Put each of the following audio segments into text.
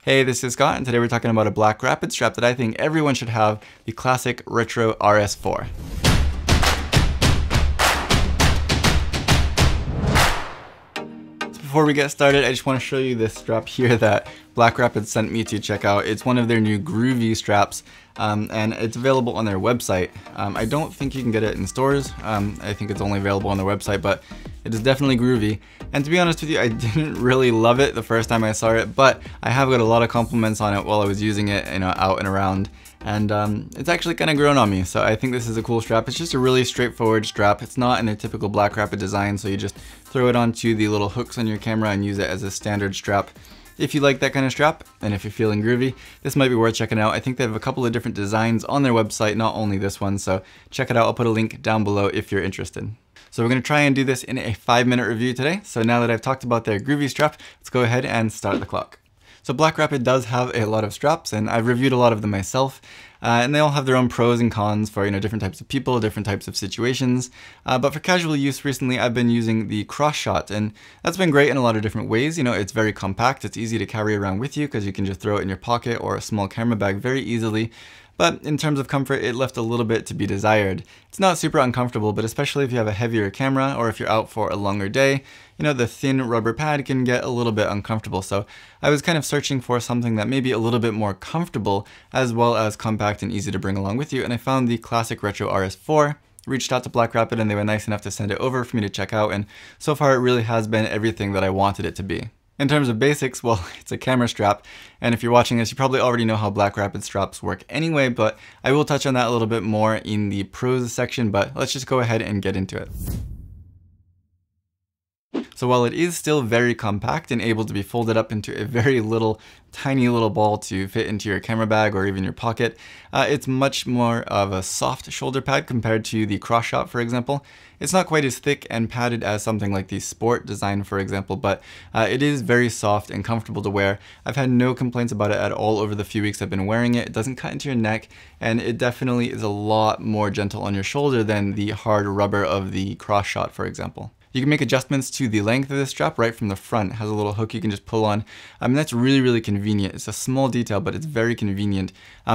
Hey, this is Scott, and today we're talking about a Blackrapid strap that I think everyone should have, the classic retro RS-4. Before we get started, I just want to show you this strap here that Blackrapid sent me to check out. It's one of their new groovy straps, and it's available on their website. I don't think you can get it in stores. I think it's only available on their website, but it is definitely groovy. And to be honest with you, I didn't really love it the first time I saw it, but I have got a lot of compliments on it while I was using it, out and around. And it's actually kind of grown on me, so I think this is a cool strap. It's just a really straightforward strap. It's not in the typical Blackrapid design, so you just throw it onto the little hooks on your camera and use it as a standard strap. If you like that kind of strap, and if you're feeling groovy, this might be worth checking out. I think they have a couple of different designs on their website, not only this one, so check it out. I'll put a link down below if you're interested. So we're going to try and do this in a 5-minute review today. So now that I've talked about their groovy strap, let's go ahead and start the clock. So Blackrapid does have a lot of straps, and I've reviewed a lot of them myself, and they all have their own pros and cons for different types of people, different types of situations. But for casual use recently, I've been using the cross shot, and that's been great in a lot of different ways. It's very compact, it's easy to carry around with you because you can just throw it in your pocket or a small camera bag very easily. But in terms of comfort, it left a little bit to be desired. It's not super uncomfortable, but especially if you have a heavier camera or if you're out for a longer day, the thin rubber pad can get a little bit uncomfortable. So I was kind of searching for something that may be a little bit more comfortable as well as compact and easy to bring along with you. And I found the classic retro RS-4. Reached out to Blackrapid and they were nice enough to send it over for me to check out. And so far it really has been everything that I wanted it to be. In terms of basics, well, it's a camera strap, and if you're watching this, you probably already know how Blackrapid straps work anyway, but I will touch on that a little bit more in the pros section, but let's just go ahead and get into it. So while it is still very compact and able to be folded up into a very tiny little ball to fit into your camera bag or even your pocket, it's much more of a soft shoulder pad compared to the cross shot, for example. It's not quite as thick and padded as something like the Sport design, for example, but it is very soft and comfortable to wear. I've had no complaints about it at all over the few weeks I've been wearing it. It doesn't cut into your neck, and it definitely is a lot more gentle on your shoulder than the hard rubber of the cross shot, for example. You can make adjustments to the length of this strap right from the front. It has a little hook you can just pull on. That's really convenient. It's a small detail, but it's very convenient.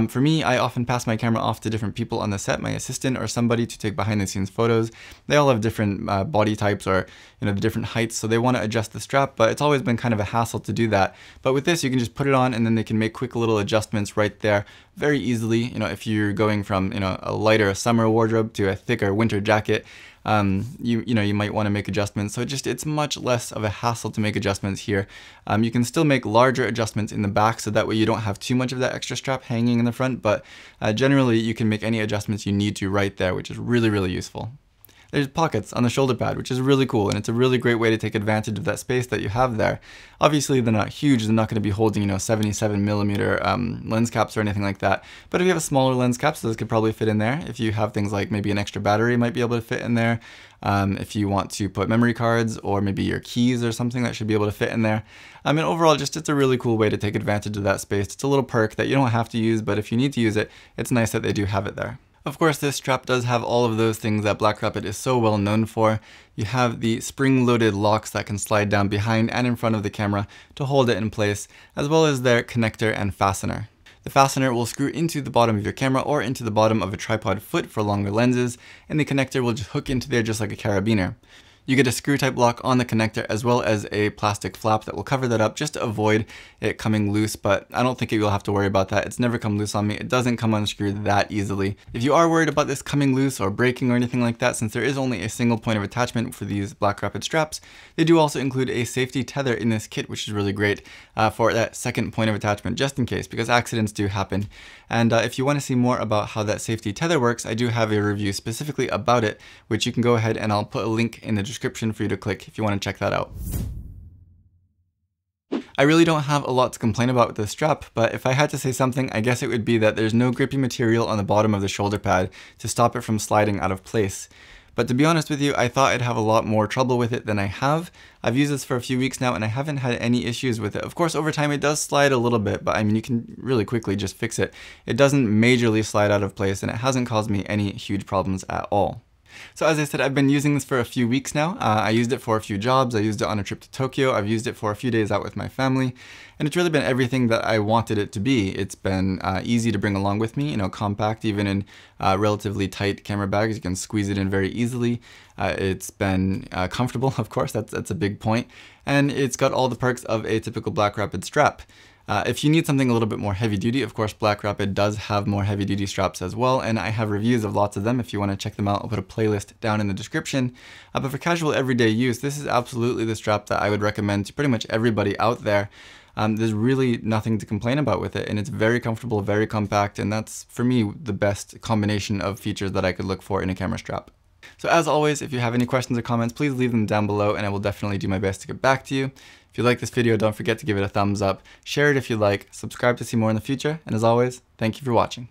For me, I often pass my camera off to different people on the set, my assistant or somebody, to take behind the scenes photos. They all have different body types or the different heights, so they want to adjust the strap, but it's always been kind of a hassle to do that. But with this, you can just put it on and then they can make quick little adjustments right there very easily. If you're going from a lighter summer wardrobe to a thicker winter jacket, you might want to make adjustments. So it's much less of a hassle to make adjustments here. You can still make larger adjustments in the back, so that way you don't have too much of that extra strap hanging in the front, but generally you can make any adjustments you need to right there, which is really useful. There's pockets on the shoulder pad, which is really cool, and it's a really great way to take advantage of that space that you have there. Obviously, they're not huge. They're not going to be holding 77mm lens caps or anything like that. But if you have a smaller lens cap, those could probably fit in there. If you have things like maybe an extra battery, you might be able to fit in there. If you want to put memory cards or maybe your keys or something, that should be able to fit in there. And overall, it's a really cool way to take advantage of that space. It's a little perk that you don't have to use, but if you need to use it, it's nice that they do have it there. Of course, this strap does have all of those things that Blackrapid is so well known for. You have the spring-loaded locks that can slide down behind and in front of the camera to hold it in place, as well as their connector and fastener. The fastener will screw into the bottom of your camera or into the bottom of a tripod foot for longer lenses, and the connector will just hook into there just like a carabiner. You get a screw type lock on the connector as well as a plastic flap that will cover that up just to avoid it coming loose, but I don't think you'll have to worry about that. It's never come loose on me. It doesn't come unscrewed that easily. If you are worried about this coming loose or breaking or anything like that, since there is only a single point of attachment for these Blackrapid straps, they do also include a safety tether in this kit, which is really great for that second point of attachment, just in case, because accidents do happen. And if you want to see more about how that safety tether works, I do have a review specifically about it, which you can go ahead and I'll put a link in the description for you to click if you want to check that out. I really don't have a lot to complain about with this strap, but if I had to say something, I guess it would be that there's no grippy material on the bottom of the shoulder pad to stop it from sliding out of place. But to be honest with you, I thought I'd have a lot more trouble with it than I have. I've used this for a few weeks now and I haven't had any issues with it. Of course, over time it does slide a little bit, but you can really quickly just fix it. It doesn't majorly slide out of place and it hasn't caused me any huge problems at all. So as I said, I've been using this for a few weeks now. I used it for a few jobs. I used it on a trip to Tokyo. I've used it for a few days out with my family. And it's really been everything that I wanted it to be. It's been easy to bring along with me, you know, compact, even in relatively tight camera bags. You can squeeze it in very easily. It's been comfortable, of course, that's a big point. And it's got all the perks of a typical Blackrapid strap. If you need something a little bit more heavy duty, of course, Blackrapid does have more heavy duty straps as well, and I have reviews of lots of them. If you want to check them out, I'll put a playlist down in the description. But for casual everyday use, this is absolutely the strap that I would recommend to pretty much everybody out there. There's really nothing to complain about with it, and it's very comfortable, very compact, and that's, for me, the best combination of features that I could look for in a camera strap. So as always, if you have any questions or comments, please leave them down below, and I will definitely do my best to get back to you. If you like this video, don't forget to give it a thumbs up, share it if you like, subscribe to see more in the future, and as always, thank you for watching.